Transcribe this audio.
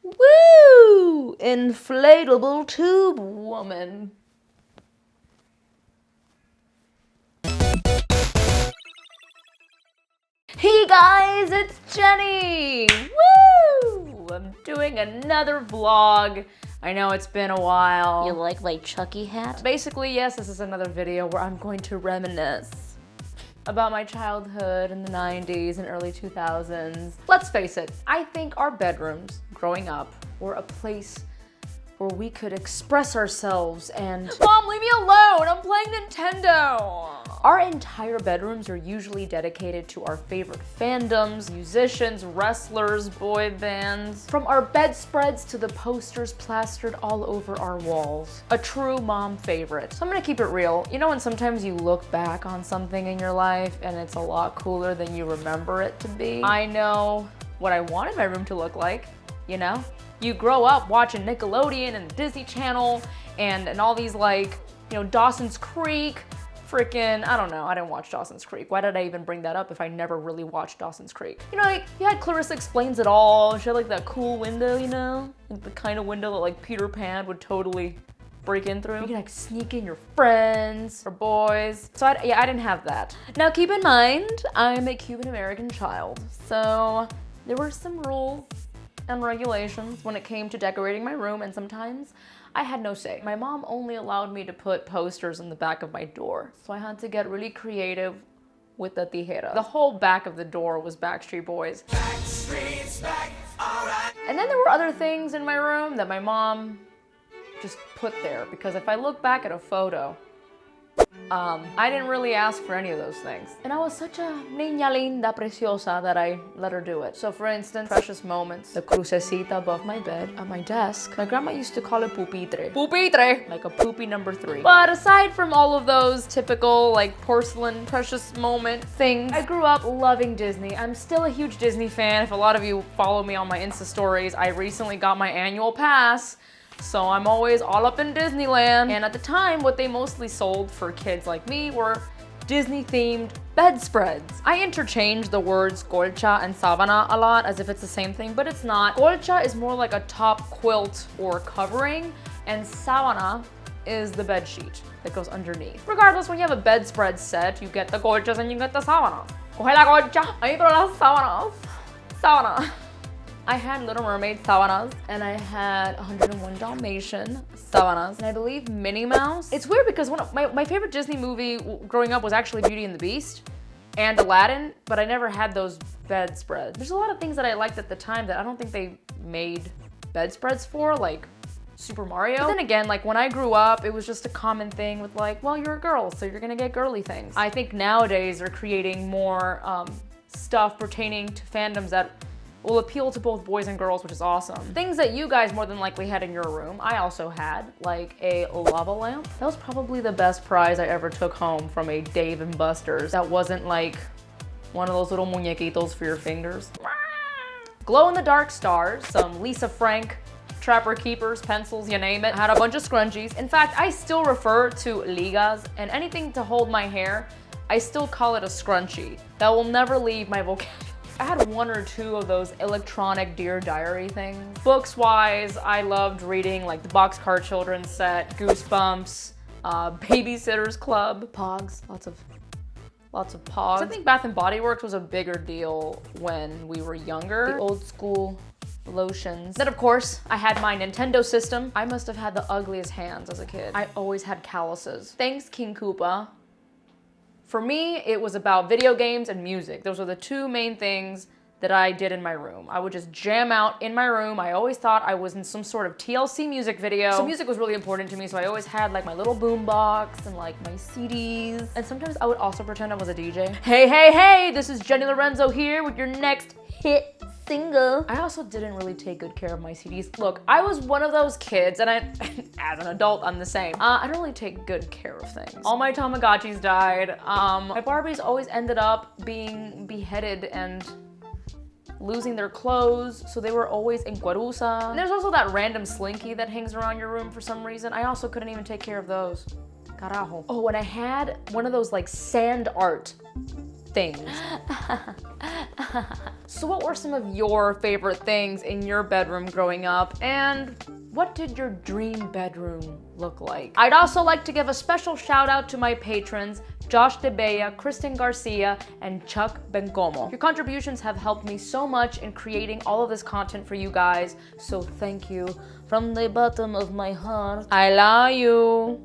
Woo! Inflatable tube woman. Hey guys, it's Jenny! Woo! I'm doing another vlog. I know it's been a while. You like my Chucky hat? Basically, yes, this is another video where I'm going to reminisce about my childhood in the 90s and early 2000s. Let's face it, I think our bedrooms growing up were a place where we could express ourselves and— Mom, leave me alone! I'm playing Nintendo! Our entire bedrooms are usually dedicated to our favorite fandoms, musicians, wrestlers, boy bands. From our bedspreads to the posters plastered all over our walls. A true mom favorite. So I'm gonna keep it real. You know when sometimes you look back on something in your life and it's a lot cooler than you remember it to be? I know what I wanted my room to look like, you know? You grow up watching Nickelodeon and Disney Channel and all these, like, you know, Dawson's Creek, freaking, I don't know, I didn't watch Dawson's Creek. Why did I even bring that up if I never really watched Dawson's Creek? You know, like, you had Clarissa Explains It All. She had like that cool window, you know? Like the kind of window that like Peter Pan would totally break in through. You can like sneak in your friends or boys. So I didn't have that. Now keep in mind, I'm a Cuban-American child. So there were some rules and regulations when it came to decorating my room, and sometimes I had no say. My mom only allowed me to put posters in the back of my door, so I had to get really creative with the tijera. The whole back of the door was Backstreet Boys. Backstreet's back, all right. And then there were other things in my room that my mom just put there, because if I look back at a photo, I didn't really ask for any of those things. And I was such a niña linda preciosa that I let her do it. So for instance, precious moments, the crucecita above my bed, at my desk. My grandma used to call it pupitre. Pupitre! Like a poopy number 3. But aside from all of those typical like porcelain precious moment things, I grew up loving Disney. I'm still a huge Disney fan. If a lot of you follow me on my Insta stories, I recently got my annual pass. So I'm always all up in Disneyland. And at the time, what they mostly sold for kids like me were Disney-themed bedspreads. I interchange the words colcha and sabana a lot as if it's the same thing, but it's not. Colcha is more like a top quilt or covering, and sabana is the bed sheet that goes underneath. Regardless, when you have a bedspread set, you get the colchas and you get the sabanas. Coge la colcha, ahí pero las sábanas. Sabana. I had Little Mermaid sabanas, and I had 101 Dalmatian sabanas, and I believe Minnie Mouse. It's weird because one of my favorite Disney movie growing up was actually Beauty and the Beast and Aladdin, but I never had those bedspreads. There's a lot of things that I liked at the time that I don't think they made bedspreads for, like Super Mario. But then again, like when I grew up, it was just a common thing with like, well, you're a girl, so you're gonna get girly things. I think nowadays they're creating more stuff pertaining to fandoms that will appeal to both boys and girls, which is awesome. Things that you guys more than likely had in your room, I also had, like a lava lamp. That was probably the best prize I ever took home from a Dave & Buster's. That wasn't like one of those little muñequitos for your fingers. Glow-in-the-dark stars, some Lisa Frank, Trapper Keepers, pencils, you name it. I had a bunch of scrunchies. In fact, I still refer to ligas and anything to hold my hair, I still call it a scrunchie. That will never leave my vocabulary. I had 1 or 2 of those electronic Dear Diary things. Books-wise, I loved reading like the Boxcar Children's set, Goosebumps, Babysitter's Club, Pogs, lots of Pogs. I think Bath & Body Works was a bigger deal when we were younger. The old school lotions. Then of course, I had my Nintendo system. I must have had the ugliest hands as a kid. I always had calluses. Thanks, King Koopa. For me, it was about video games and music. Those were the 2 main things that I did in my room. I would just jam out in my room. I always thought I was in some sort of TLC music video. So music was really important to me, so I always had like my little boom box and like my CDs. And sometimes I would also pretend I was a DJ. Hey, hey, hey, this is Jenny Lorenzo here with your next hit single. I also didn't really take good care of my CDs. Look, I was one of those kids, and as an adult, I'm the same. I don't really take good care of things. All my Tamagotchis died. My Barbies always ended up being beheaded and losing their clothes, so they were always in Guarusa. And there's also that random slinky that hangs around your room for some reason. I also couldn't even take care of those. Carajo. Oh, and I had one of those like sand art things. So what were some of your favorite things in your bedroom growing up, and what did your dream bedroom look like? I'd also like to give a special shout out to my patrons, Josh Dibella, Kristen Garcia, and Chuck Bencomo. Your contributions have helped me so much in creating all of this content for you guys, so thank you from the bottom of my heart. I love you.